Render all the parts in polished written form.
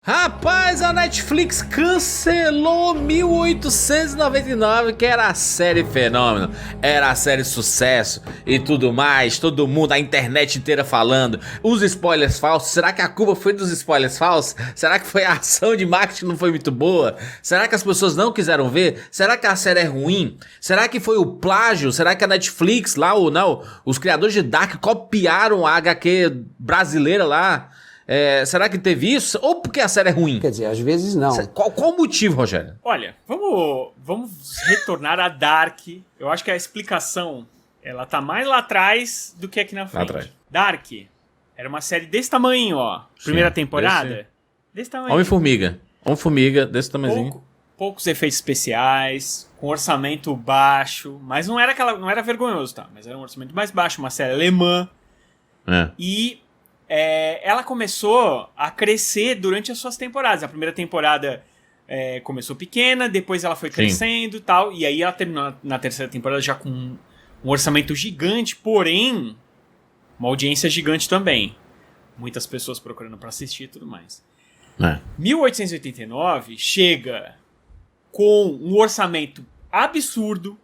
Rapaz, a Netflix cancelou 1899, que era a série fenômeno, era a série sucesso e tudo mais, todo mundo, a internet inteira falando, os spoilers falsos, será que a culpa foi dos spoilers falsos? Será que foi a ação de marketing que não foi muito boa? Será que as pessoas não quiseram ver? Será que a série é ruim? Será que foi o plágio? Será que a Netflix lá, os criadores de Dark copiaram a HQ brasileira lá? Será que teve isso? Ou porque a série é ruim? Quer dizer, às vezes não. Qual o motivo, Rogério? Olha, vamos retornar a Dark. Eu acho que a explicação, ela tá mais lá atrás do que aqui na frente. Lá atrás. Dark era uma série desse tamanho, ó. Primeira temporada. Desse tamanho. Homem-Formiga, desse tamanhozinho. Poucos efeitos especiais, com orçamento baixo. Mas não era vergonhoso, tá? Mas era um orçamento mais baixo, uma série alemã. E... ela começou a crescer durante as suas temporadas. A primeira temporada começou pequena, depois ela foi crescendo e tal, e aí ela terminou na terceira temporada já com um orçamento gigante, porém, uma audiência gigante também. Muitas pessoas procurando pra assistir e tudo mais. 1889 chega com um orçamento absurdo.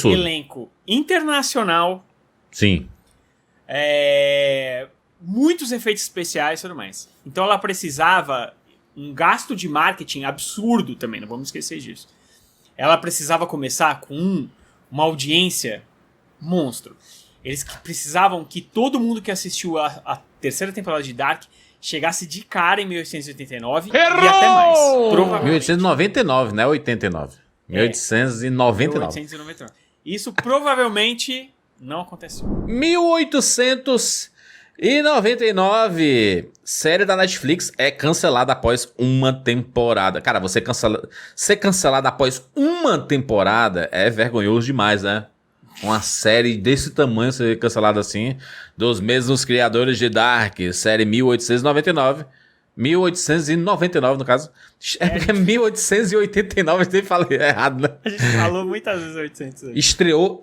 Elenco internacional. Sim. Muitos efeitos especiais e tudo mais. Então ela precisava um gasto de marketing absurdo também, não vamos esquecer disso. Ela precisava começar com uma audiência monstro. Eles precisavam que todo mundo que assistiu a terceira temporada de Dark chegasse de cara em 1889. Errou! E até mais. 1899, não é 89. 1899. 1899. Isso provavelmente não aconteceu. 1899, série da Netflix é cancelada após uma temporada. Cara, ser cancelado após uma temporada é vergonhoso demais, né? Uma série desse tamanho ser cancelada assim, dos mesmos criadores de Dark, série 1899. 1899, no caso. Porque é 1889, eu falei errado, né? A gente falou muitas vezes 800. Estreou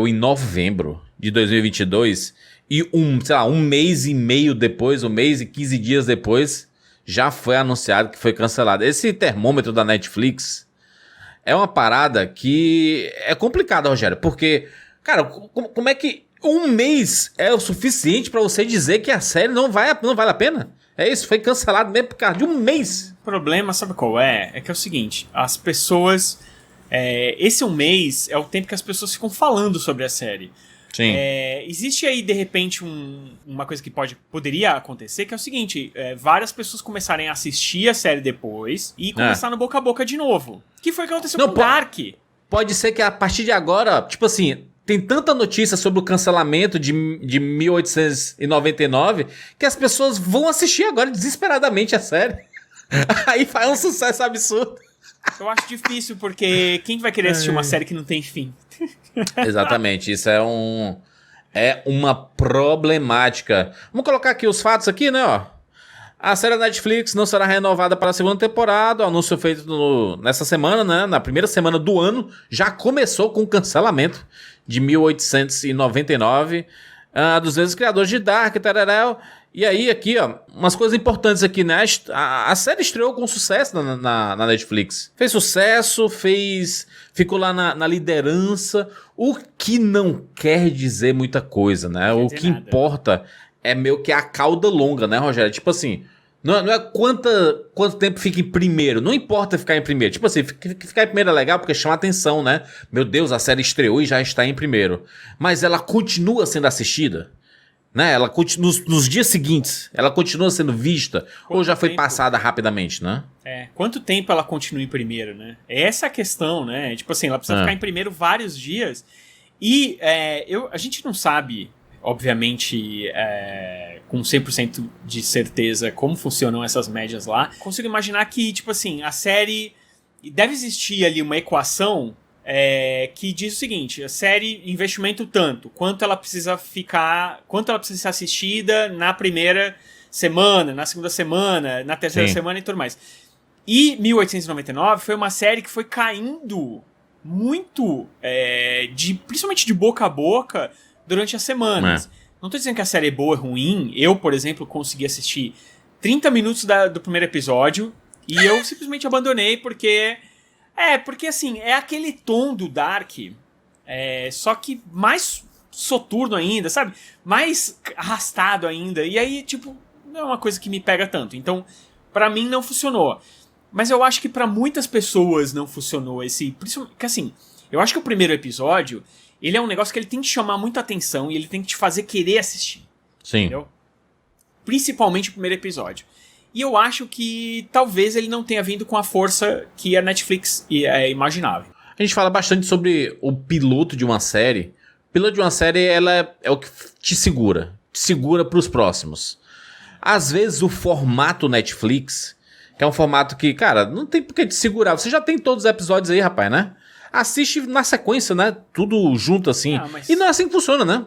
em novembro de 2022 e um mês e meio depois, 1 mês e 15 dias depois, já foi anunciado que foi cancelado. Esse termômetro da Netflix é uma parada que é complicada, Rogério, porque, cara, como é que 1 mês é o suficiente pra você dizer que a série não vale a pena? É isso, foi cancelado mesmo por causa de 1 mês. O problema, sabe qual é? É que é o seguinte, as pessoas... esse 1 mês é o tempo que as pessoas ficam falando sobre a série. Sim. Existe aí, de repente, uma coisa que poderia acontecer, que é o seguinte, várias pessoas começarem a assistir a série depois e começar no boca a boca de novo. Que foi o que aconteceu com Dark. Pode ser que a partir de agora, tipo assim... Tem tanta notícia sobre o cancelamento de 1899 que as pessoas vão assistir agora desesperadamente a série. Aí faz um sucesso absurdo. Eu acho difícil, porque quem vai querer assistir uma série que não tem fim? Exatamente, isso é uma problemática. Vamos colocar aqui os fatos aqui, né, ó. A série da Netflix não será renovada para a segunda temporada. O anúncio feito nessa semana, né? Na primeira semana do ano, já começou com o cancelamento de 1899 dos mesmos criadores de Dark, tararel. E aí, aqui, ó, umas coisas importantes aqui, né? A série estreou com sucesso na Netflix. Fez sucesso, ficou lá na liderança, o que não quer dizer muita coisa, né? O que importa é meio que a cauda longa, né, Rogério? Tipo assim, não é quanto tempo fica em primeiro, não importa ficar em primeiro. Tipo assim, ficar em primeiro é legal porque chama atenção, né? Meu Deus, a série estreou e já está em primeiro. Mas ela continua sendo assistida, né? Ela nos dias seguintes, ela continua sendo vista ou já foi passada rapidamente, né? Quanto tempo ela continua em primeiro, né? Essa é a questão, né? Tipo assim, ela precisa ficar em primeiro vários dias. E a gente não sabe... Obviamente, com 100% de certeza como funcionam essas médias lá. Consigo imaginar que, tipo assim, a série... Deve existir ali uma equação que diz o seguinte: a série, investimento tanto, quanto ela precisa ser assistida na primeira semana, na segunda semana, na terceira semana e tudo mais. E 1899 foi uma série que foi caindo muito, principalmente de boca a boca, durante as semanas. Não tô dizendo que a série é boa ou ruim. Eu, por exemplo, consegui assistir 30 minutos do primeiro episódio e eu simplesmente abandonei porque... porque assim, é aquele tom do Dark, só que mais soturno ainda, sabe? Mais arrastado ainda. E aí, tipo, não é uma coisa que me pega tanto. Então, pra mim não funcionou. Mas eu acho que pra muitas pessoas não funcionou esse... Porque assim, eu acho que o primeiro episódio, ele é um negócio que ele tem que chamar muita atenção e ele tem que te fazer querer assistir. Sim. Entendeu? Principalmente o primeiro episódio. E eu acho que talvez ele não tenha vindo com a força que a Netflix imaginava. A gente fala bastante sobre o piloto de uma série. O piloto de uma série, ela é o que te segura pros próximos. Às vezes o formato Netflix, que é um formato que, cara, não tem por que te segurar. Você já tem todos os episódios aí, rapaz, né? Assiste na sequência, né? Tudo junto assim. E não é assim que funciona, né?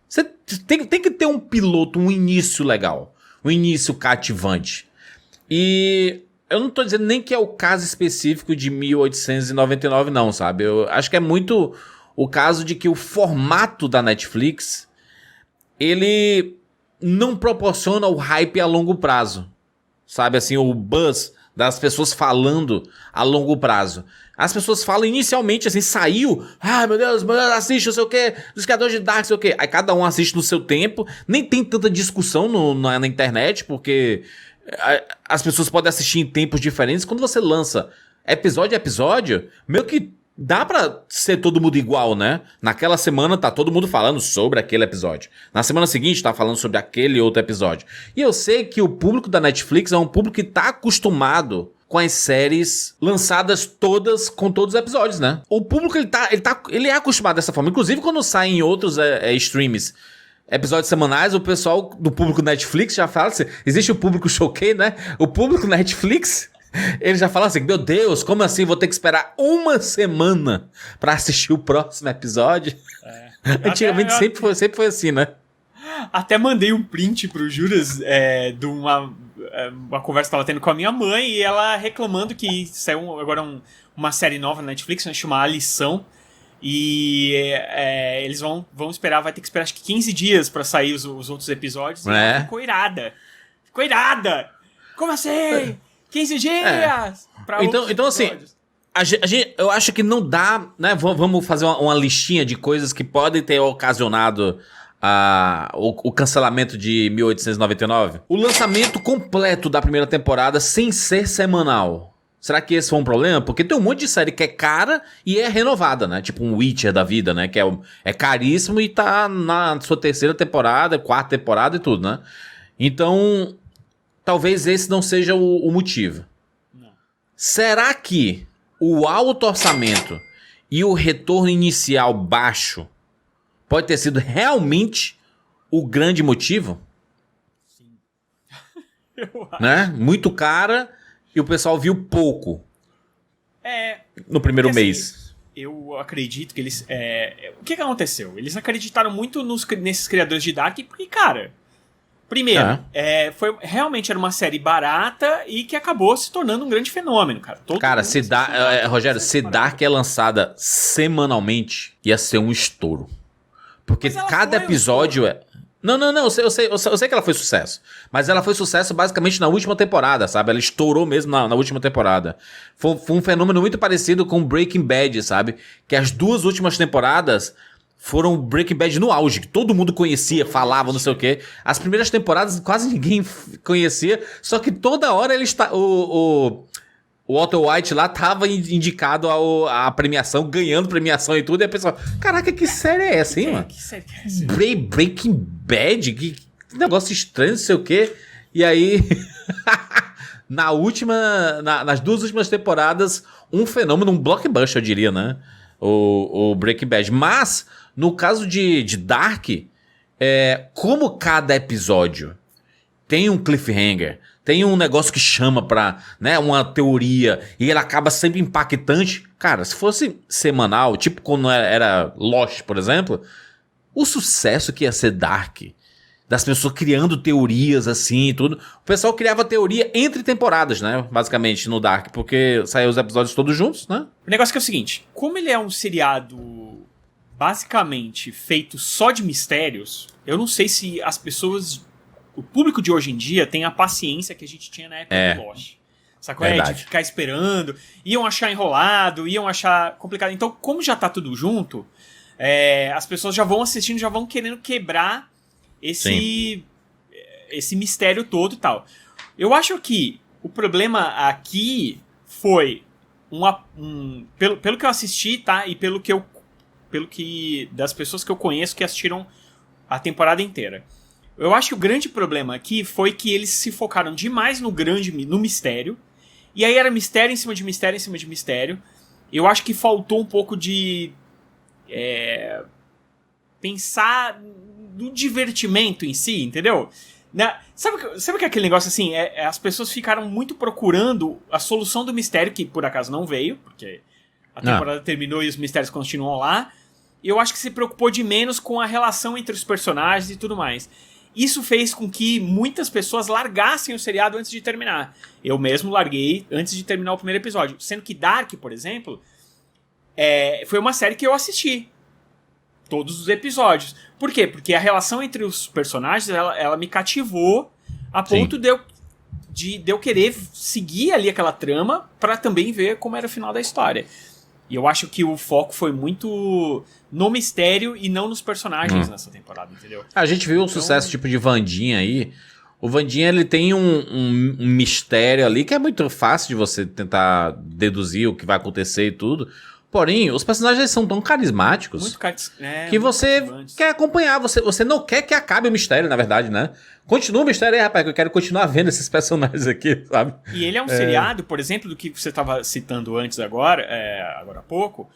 Você tem que ter um piloto, um início legal. Um início cativante. E eu não tô dizendo nem que é o caso específico de 1899, não, sabe? Eu acho que é muito o caso de que o formato da Netflix, ele não proporciona o hype a longo prazo. Sabe, assim, o buzz das pessoas falando a longo prazo. As pessoas falam inicialmente assim, saiu, meu Deus, assiste, não sei o que, dos criadores de Dark, não sei o que. Aí cada um assiste no seu tempo, nem tem tanta discussão na internet, porque as pessoas podem assistir em tempos diferentes. Quando você lança episódio a episódio, meio que dá pra ser todo mundo igual, né? Naquela semana tá todo mundo falando sobre aquele episódio. Na semana seguinte tá falando sobre aquele outro episódio. E eu sei que o público da Netflix é um público que tá acostumado com as séries lançadas todas, com todos os episódios, né? O público, ele é acostumado dessa forma. Inclusive, quando saem em outros streams, episódios semanais, o pessoal do público Netflix já fala assim, existe o público Showcase, né? O público Netflix, ele já fala assim, meu Deus, como assim? Vou ter que esperar uma semana pra assistir o próximo episódio? Antigamente sempre foi assim, né? Até mandei um print pro Juras de uma conversa que eu tava tendo com a minha mãe e ela reclamando que saiu agora uma série nova na Netflix, né, chama A Lição, e eles vão esperar, vai ter que esperar acho que 15 dias pra sair os outros episódios, e ela ficou irada. Como assim? 15 dias! Então assim, eu acho que não dá, né, vamos fazer uma listinha de coisas que podem ter ocasionado o cancelamento de 1899. O lançamento completo da primeira temporada sem ser semanal. Será que esse foi um problema? Porque tem um monte de série que é cara e é renovada, né? Tipo um Witcher da vida, né? Que é caríssimo e tá na sua terceira temporada, quarta temporada e tudo, né? Então, talvez esse não seja o motivo. Não. Será que o alto orçamento e o retorno inicial baixo pode ter sido realmente o grande motivo? Sim. Eu acho. Né? Muito cara e o pessoal viu pouco. No primeiro mês. Assim, eu acredito que eles... o que aconteceu? Eles acreditaram muito nesses criadores de Dark porque, cara... Primeiro, realmente era uma série barata e que acabou se tornando um grande fenômeno, cara. Rogério, se Dark é lançada semanalmente, ia ser um estouro. Porque cada episódio Não, eu sei que ela foi sucesso. Mas ela foi sucesso basicamente na última temporada, sabe? Ela estourou mesmo na última temporada. Foi um fenômeno muito parecido com Breaking Bad, sabe? Que as duas últimas temporadas foram Breaking Bad no auge. Que todo mundo conhecia, falava, não sei o quê. As primeiras temporadas quase ninguém conhecia. Só que toda hora ele está... O Walter White lá tava indicado à premiação, ganhando premiação e tudo, e a pessoa, caraca, que série é essa, hein, mano? Que série é essa? Breaking Bad? Que negócio estranho, não sei o quê. E aí, nas duas últimas temporadas, um fenômeno, um blockbuster, eu diria, né? O Breaking Bad. Mas, no caso de Dark, como cada episódio tem um cliffhanger, tem um negócio que chama pra, né, uma teoria, e ele acaba sempre impactante. Cara, se fosse semanal, tipo quando era Lost, por exemplo, o sucesso que ia ser Dark, das pessoas criando teorias assim e tudo. O pessoal criava teoria entre temporadas, né, basicamente, no Dark, porque saiu os episódios todos juntos, né? O negócio que é o seguinte, como ele é um seriado basicamente feito só de mistérios, eu não sei se as pessoas o público de hoje em dia tem a paciência que a gente tinha na época do Lost. Sacou? De ficar esperando, iam achar enrolado, iam achar complicado. Então, como já tá tudo junto, as pessoas já vão assistindo, já vão querendo quebrar esse mistério todo e tal. Eu acho que o problema aqui foi pelo que eu assisti, tá? E pelo que das pessoas que eu conheço que assistiram a temporada inteira. Eu acho que o grande problema aqui foi que eles se focaram demais no mistério. E aí era mistério em cima de mistério em cima de mistério. Eu acho que faltou um pouco de pensar no divertimento em si, entendeu? Sabe que aquele negócio assim, as pessoas ficaram muito procurando a solução do mistério, que por acaso não veio, porque a temporada terminou e os mistérios continuam lá. E eu acho que se preocupou de menos com a relação entre os personagens e tudo mais. Isso fez com que muitas pessoas largassem o seriado antes de terminar. Eu mesmo larguei antes de terminar o primeiro episódio. Sendo que Dark, por exemplo, foi uma série que eu assisti. Todos os episódios. Por quê? Porque a relação entre os personagens, ela me cativou a ponto de eu querer seguir ali aquela trama pra também ver como era o final da história. E eu acho que o foco foi muito no mistério e não nos personagens nessa temporada, entendeu? A gente viu o sucesso tipo de Wandinha aí. O Wandinha, ele tem um mistério ali que é muito fácil de você tentar deduzir o que vai acontecer e tudo. Porém, os personagens eles são tão carismáticos que você quer acompanhar. Você não quer que acabe o mistério, na verdade, né? Continua o mistério aí, rapaz, que eu quero continuar vendo esses personagens aqui, sabe? E ele é um seriado, por exemplo, do que você estava citando antes agora há pouco,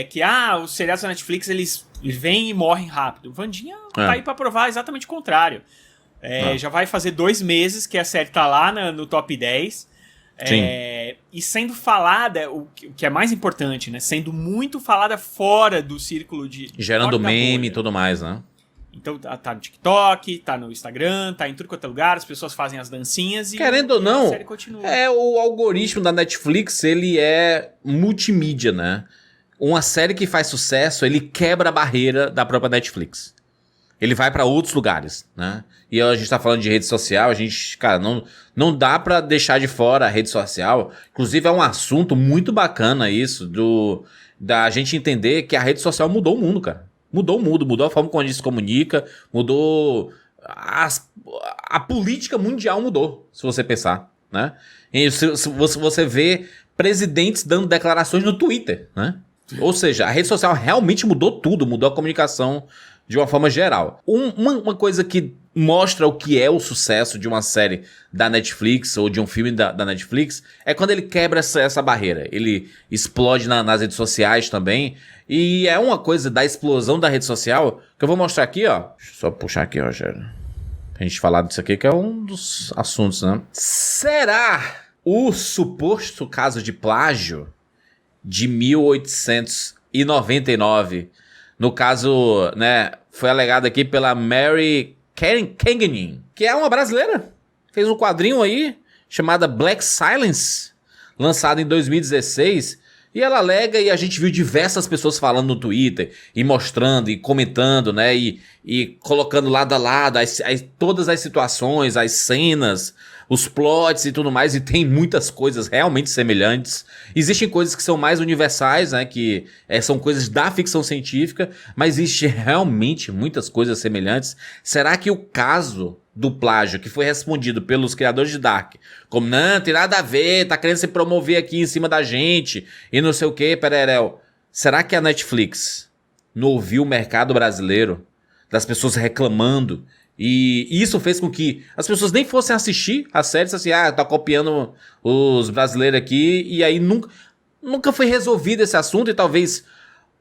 que os seriados da Netflix, eles vêm e morrem rápido. O Wandinha tá aí pra provar exatamente o contrário. Já vai fazer 2 meses que a série tá lá no top 10. E sendo falada, o que é mais importante, né? Sendo muito falada fora do círculo de... Gerando meme e tudo mais, né? Então tá no TikTok, tá no Instagram, tá em tudo quanto é lugar, as pessoas fazem as dancinhas e querendo ou não, a série continua. O algoritmo da Netflix, ele é multimídia, né? Uma série que faz sucesso, ele quebra a barreira da própria Netflix. Ele vai pra outros lugares, né? E a gente tá falando de rede social, a gente, cara, não dá pra deixar de fora a rede social. Inclusive é um assunto muito bacana isso, da gente entender que a rede social mudou o mundo, cara. Mudou o mundo, mudou a forma como a gente se comunica, mudou... A política mundial mudou, se você pensar, né? E se você vê presidentes dando declarações no Twitter, né? Ou seja, a rede social realmente mudou tudo, mudou a comunicação de uma forma geral. Uma coisa que mostra o que é o sucesso de uma série da Netflix ou de um filme da Netflix é quando ele quebra essa barreira. Ele explode nas redes sociais também. E é uma coisa da explosão da rede social que eu vou mostrar aqui, ó. Deixa eu só puxar aqui, Rogério. Pra gente falar disso aqui, que é um dos assuntos, né? Será o suposto caso de plágio de 1899, no caso, né, foi alegado aqui pela Mary Kengenin, que é uma brasileira, fez um quadrinho aí chamada Black Silence, lançado em 2016, e ela alega, e a gente viu diversas pessoas falando no Twitter, e mostrando, e comentando, né, e colocando lado a lado todas as situações, as cenas, os plots e tudo mais, e tem muitas coisas realmente semelhantes. Existem coisas que são mais universais, né, que são coisas da ficção científica, mas existe realmente muitas coisas semelhantes. Será que o caso do plágio, que foi respondido pelos criadores de Dark, como não, tem nada a ver, tá querendo se promover aqui em cima da gente, e não sei o que, pererel. Será que a Netflix não ouviu o mercado brasileiro, das pessoas reclamando, e isso fez com que as pessoas nem fossem assistir a série, assim, tá copiando os brasileiros aqui, e aí nunca foi resolvido esse assunto, e talvez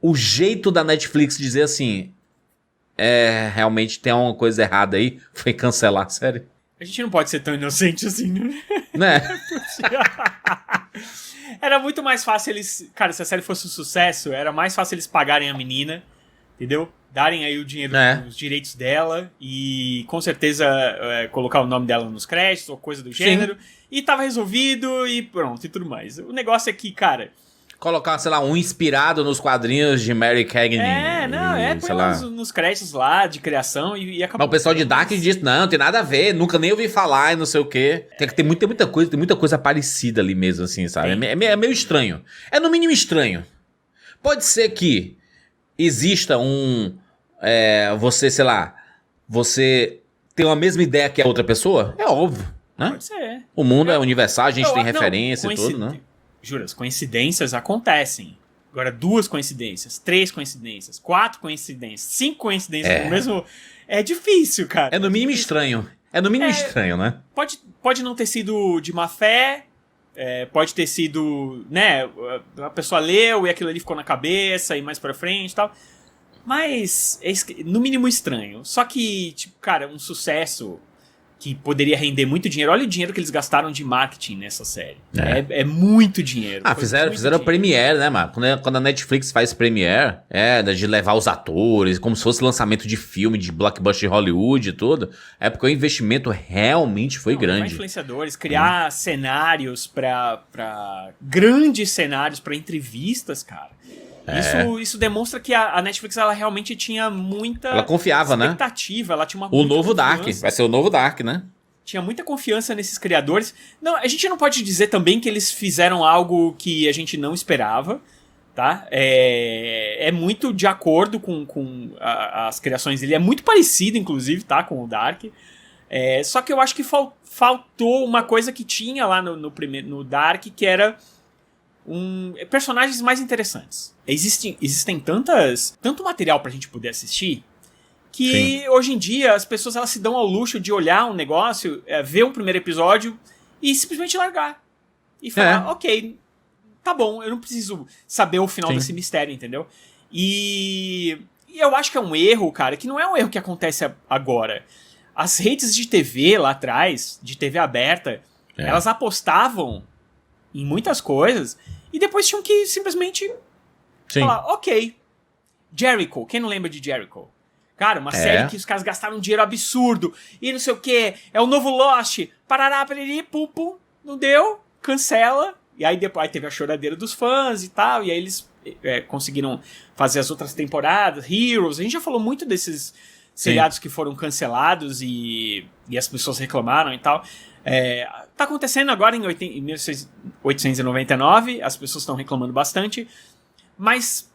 o jeito da Netflix dizer assim, realmente tem uma coisa errada aí, foi cancelar a série. A gente não pode ser tão inocente assim, né? Era muito mais fácil eles... Cara, se a série fosse um sucesso, era mais fácil eles pagarem a menina, entendeu? Darem aí o dinheiro, os direitos dela e com certeza colocar o nome dela nos créditos ou coisa do gênero. Sim. E tava resolvido e pronto, e tudo mais. O negócio é que, cara... Colocar, sei lá, um inspirado nos quadrinhos de Mary Cagney. Põe nos créditos lá de criação e acabou. Mas o pessoal de Dark disse, não tem nada a ver, nunca nem ouvi falar e não sei o quê. Tem muita coisa parecida ali mesmo, assim, sabe? É meio estranho. É no mínimo estranho. Pode ser que exista você, sei lá, você tem a mesma ideia que a outra pessoa? É óbvio, né? Pode ser. O mundo é universal, a gente tem referência e tudo, né? Juras, coincidências acontecem. Agora, 2 coincidências, 3 coincidências, 4 coincidências, 5 coincidências no mesmo... É difícil, cara. É no mínimo estranho. Estranho, né? Pode não ter sido de má fé, pode ter sido, né, a pessoa leu e aquilo ali ficou na cabeça e mais pra frente e tal. Mas é no mínimo estranho. Só que, tipo, cara, um sucesso que poderia render muito dinheiro. Olha o dinheiro que eles gastaram de marketing nessa série. É muito dinheiro. Fizeram Premiere, né, mano? Quando a Netflix faz Premiere, de levar os atores, como se fosse lançamento de filme, de blockbuster de Hollywood e tudo, é porque o investimento realmente foi grande. Influenciadores, criar cenários grandes cenários pra entrevistas, cara. Isso demonstra que a Netflix ela realmente tinha muita ela confiava, expectativa, né? Ela tinha uma o novo Dark, vai ser o novo Dark, né? Tinha muita confiança nesses criadores. Não, a gente não pode dizer também que eles fizeram algo que a gente não esperava, tá? É muito de acordo com as criações dele, é muito parecido, inclusive, tá? Com o Dark. Só que eu acho que faltou uma coisa que tinha lá no Dark, que era personagens mais interessantes. Existem tanto material pra gente poder assistir que Sim. Hoje em dia as pessoas elas se dão ao luxo de olhar um negócio, ver um primeiro episódio e simplesmente largar. E falar, ok, tá bom, eu não preciso saber o final desse mistério, entendeu? E eu acho que é um erro, cara, que não é um erro que acontece agora. As redes de TV lá atrás, de TV aberta, elas apostavam em muitas coisas e depois tinham que simplesmente falar, ok, Jericho, quem não lembra de Jericho? Cara, uma série que os caras gastaram um dinheiro absurdo e não sei o que, é o novo Lost, parará, pariri, pum, pum, não deu, cancela, e aí depois teve a choradeira dos fãs e tal, e aí eles conseguiram fazer as outras temporadas, Heroes, a gente já falou muito desses seriados que foram cancelados e as pessoas reclamaram e tal. Tá acontecendo agora em 1899, as pessoas estão reclamando bastante, mas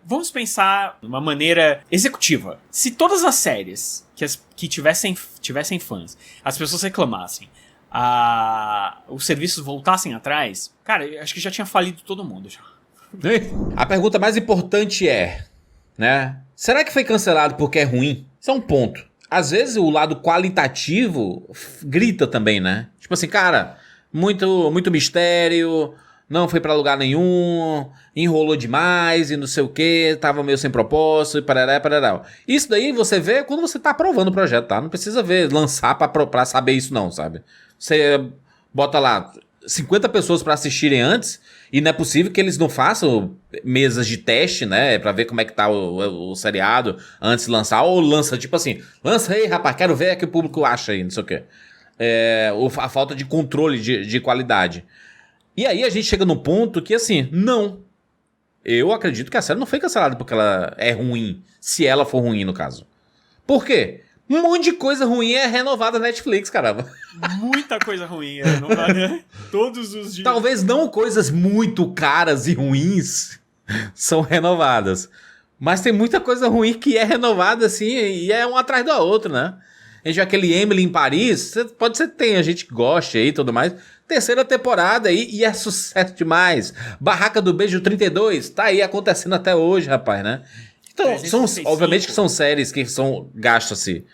vamos pensar de uma maneira executiva. Se todas as séries que tivessem fãs, as pessoas reclamassem, os serviços voltassem atrás, cara, eu acho que já tinha falido todo mundo. Já. A pergunta mais importante né? Será que foi cancelado porque é ruim? Isso é um ponto. Às vezes o lado qualitativo grita também, né? Tipo assim, cara, muito mistério, não foi pra lugar nenhum, enrolou demais e não sei o que, tava meio sem propósito e parará. Isso daí você vê quando você tá aprovando o projeto, tá? Não precisa lançar pra saber isso não, sabe? Você bota lá 50 pessoas pra assistirem antes e não é possível que eles não façam mesas de teste, né? Pra ver como é que tá o seriado antes de lançar. Ou lança, tipo assim, lança aí, rapaz, quero ver o que o público acha aí, não sei o quê. A falta de controle de qualidade. E aí a gente chega num ponto que, assim, não. Eu acredito que a série não foi cancelada porque ela é ruim. Se ela for ruim, no caso. Por quê? Um monte de coisa ruim é renovada na Netflix, caramba. Muita coisa ruim é renovada todos os dias. Talvez não coisas muito caras e ruins são renovadas. Mas tem muita coisa ruim que é renovada assim e é um atrás da outra, né? A gente vê aquele Emily em Paris, pode ser que tenha gente que goste aí e tudo mais. Terceira temporada aí e é sucesso demais. Barraca do Beijo 32, tá aí acontecendo até hoje, rapaz, né? Então, obviamente que são séries que gastam-se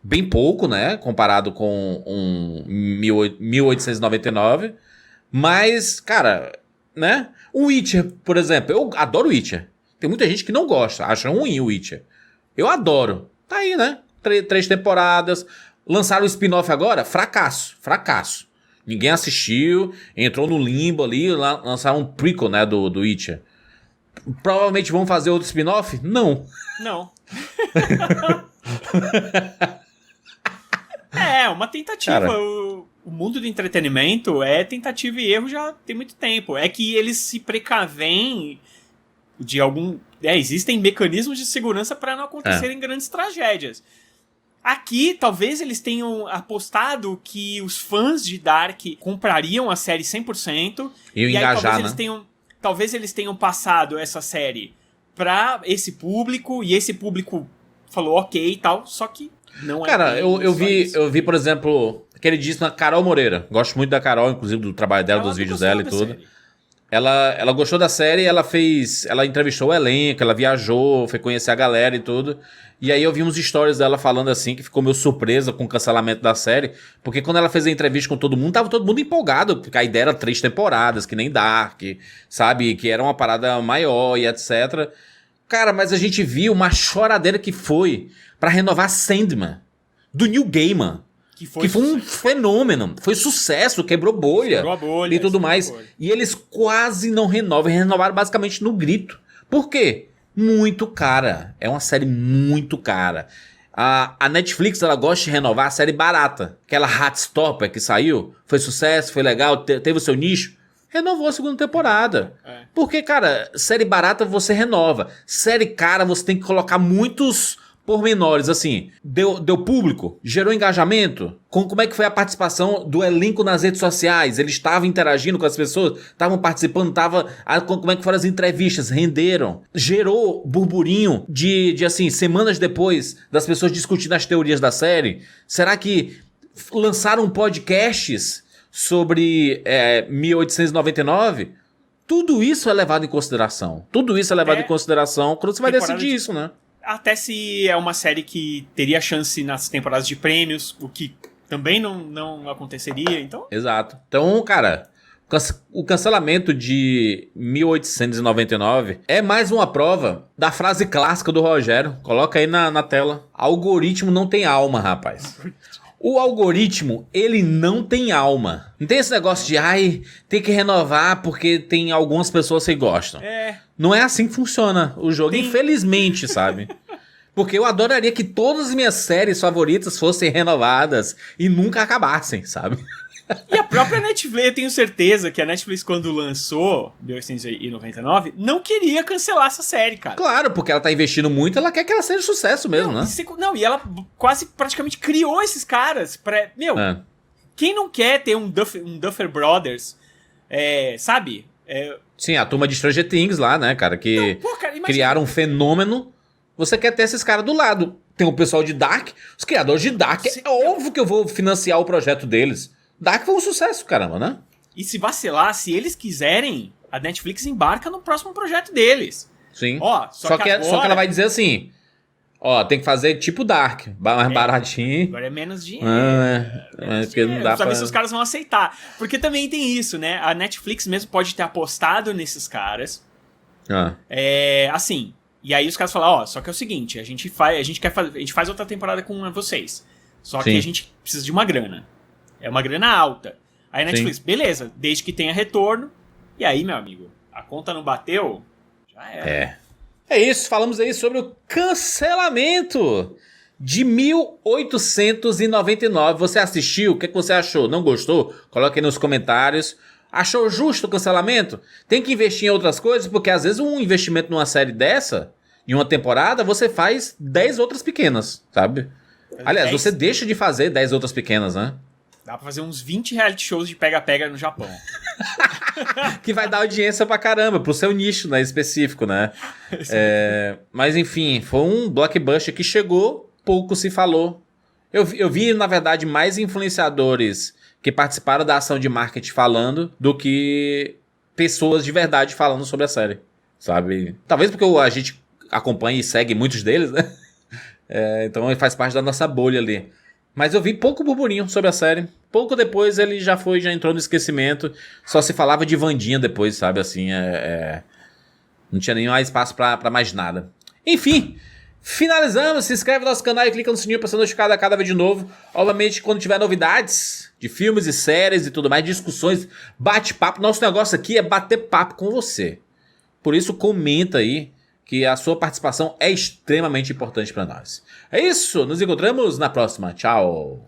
bem pouco, né? Comparado com 1899. Mas, cara, né? O Witcher, por exemplo, eu adoro o Witcher. Tem muita gente que não gosta, acha ruim o Witcher. Eu adoro. Tá aí, né? 3 temporadas. Lançaram o spin-off agora? Fracasso. Ninguém assistiu, entrou no limbo ali, lançaram um prequel, né, do Witcher. Provavelmente vão fazer outro spin-off? Não. Uma tentativa. o mundo do entretenimento é tentativa e erro já tem muito tempo. É que eles se precavêm de algum... existem mecanismos de segurança para não acontecerem grandes tragédias. Aqui, talvez eles tenham apostado que os fãs de Dark comprariam a série 100%. E engajar, né? Talvez eles tenham passado essa série para esse público, e esse público falou ok e tal, só que não é... Cara, eu vi, por exemplo, queridíssima Carol Moreira. Gosto muito da Carol, inclusive do trabalho dela, dos vídeos dela e tudo. Série. Ela gostou da série, ela entrevistou o elenco, ela viajou, foi conhecer a galera e tudo. E aí eu vi uns stories dela falando assim, que ficou meio surpresa com o cancelamento da série, porque quando ela fez a entrevista com todo mundo, tava todo mundo empolgado, porque a ideia era 3 temporadas, que nem Dark, sabe, que era uma parada maior e etc. Cara, mas a gente viu uma choradeira que foi pra renovar Sandman, do Neil Gaiman. Que foi um fenômeno, foi sucesso, quebrou bolha e tudo mais. E eles quase não renovaram basicamente no grito. Por quê? Muito cara. É uma série muito cara. A Netflix, ela gosta de renovar a série barata. Aquela Heartstopper que saiu, foi sucesso, foi legal, teve o seu nicho. Renovou a segunda temporada. Porque, cara, série barata você renova. Série cara você tem que colocar muitos pormenores, assim. Deu público? Gerou engajamento? Como é que foi a participação do elenco nas redes sociais? Eles estavam interagindo com as pessoas? Estavam participando? Como é que foram as entrevistas? Renderam? Gerou burburinho de assim, semanas depois das pessoas discutindo as teorias da série? Será que lançaram podcasts sobre 1899? Tudo isso é levado em consideração. Tudo isso é levado em consideração quando você vai decidir isso, né? Até se é uma série que teria chance nas temporadas de prêmios, o que também não aconteceria, então... Exato. Então, cara, o cancelamento de 1899 é mais uma prova da frase clássica do Rogério. Coloca aí na tela. Algoritmo não tem alma, rapaz. O algoritmo, ele não tem alma. Não tem esse negócio de, tem que renovar porque tem algumas pessoas que gostam. Não é assim que funciona o jogo, infelizmente, sabe? Porque eu adoraria que todas as minhas séries favoritas fossem renovadas e nunca acabassem, sabe? E a própria Netflix, eu tenho certeza que a Netflix, quando lançou 1899, não queria cancelar essa série, cara. Claro, porque ela tá investindo muito, ela quer que ela seja sucesso mesmo, né? E ela quase praticamente criou esses caras pra... Quem não quer ter um Duffer Brothers, sabe? Sim, a turma de Stranger Things lá, né, cara, que criaram um fenômeno. Você quer ter esses caras do lado. Tem o pessoal de Dark, os criadores de Dark, é óbvio que eu vou financiar o projeto deles. Dark foi um sucesso, caramba, né? E se vacilar, se eles quiserem, a Netflix embarca no próximo projeto deles. Sim. Só que ela vai dizer assim, tem que fazer tipo Dark, mais baratinho. Agora é menos dinheiro. Porque não dá pra ver se os caras vão aceitar. Porque também tem isso, né? A Netflix mesmo pode ter apostado nesses caras. Assim... E aí os caras falam, só que é o seguinte, a gente faz outra temporada com vocês. Só que a gente precisa de uma grana. É uma grana alta. Aí a Netflix, beleza, desde que tenha retorno. E aí, meu amigo, a conta não bateu, já era. É isso, falamos aí sobre o cancelamento de 1899. Você assistiu? O que você achou? Não gostou? Coloque aí nos comentários. Achou justo o cancelamento? Tem que investir em outras coisas, porque às vezes um investimento numa série dessa, em uma temporada, você faz 10 outras pequenas, sabe? Aliás, você deixa de fazer 10 outras pequenas, né? Dá pra fazer uns 20 reality shows de pega-pega no Japão. Que vai dar audiência pra caramba, pro seu nicho, né, específico, né? Mas enfim, foi um blockbuster que chegou, pouco se falou. Eu vi, na verdade, mais influenciadores que participaram da ação de marketing falando do que pessoas de verdade falando sobre a série, sabe? Talvez porque a gente acompanha e segue muitos deles, né? Então ele faz parte da nossa bolha ali. Mas eu vi pouco burburinho sobre a série. Pouco depois ele já entrou no esquecimento. Só se falava de Wandinha depois, sabe? Assim, não tinha nenhum espaço pra mais nada. Enfim, finalizamos. Se inscreve no nosso canal e clica no sininho pra ser notificado a cada vez de novo. Obviamente, quando tiver novidades de filmes e séries e tudo mais, discussões, bate-papo. Nosso negócio aqui é bater papo com você. Por isso, comenta aí, que a sua participação é extremamente importante para nós. É isso, nos encontramos na próxima. Tchau!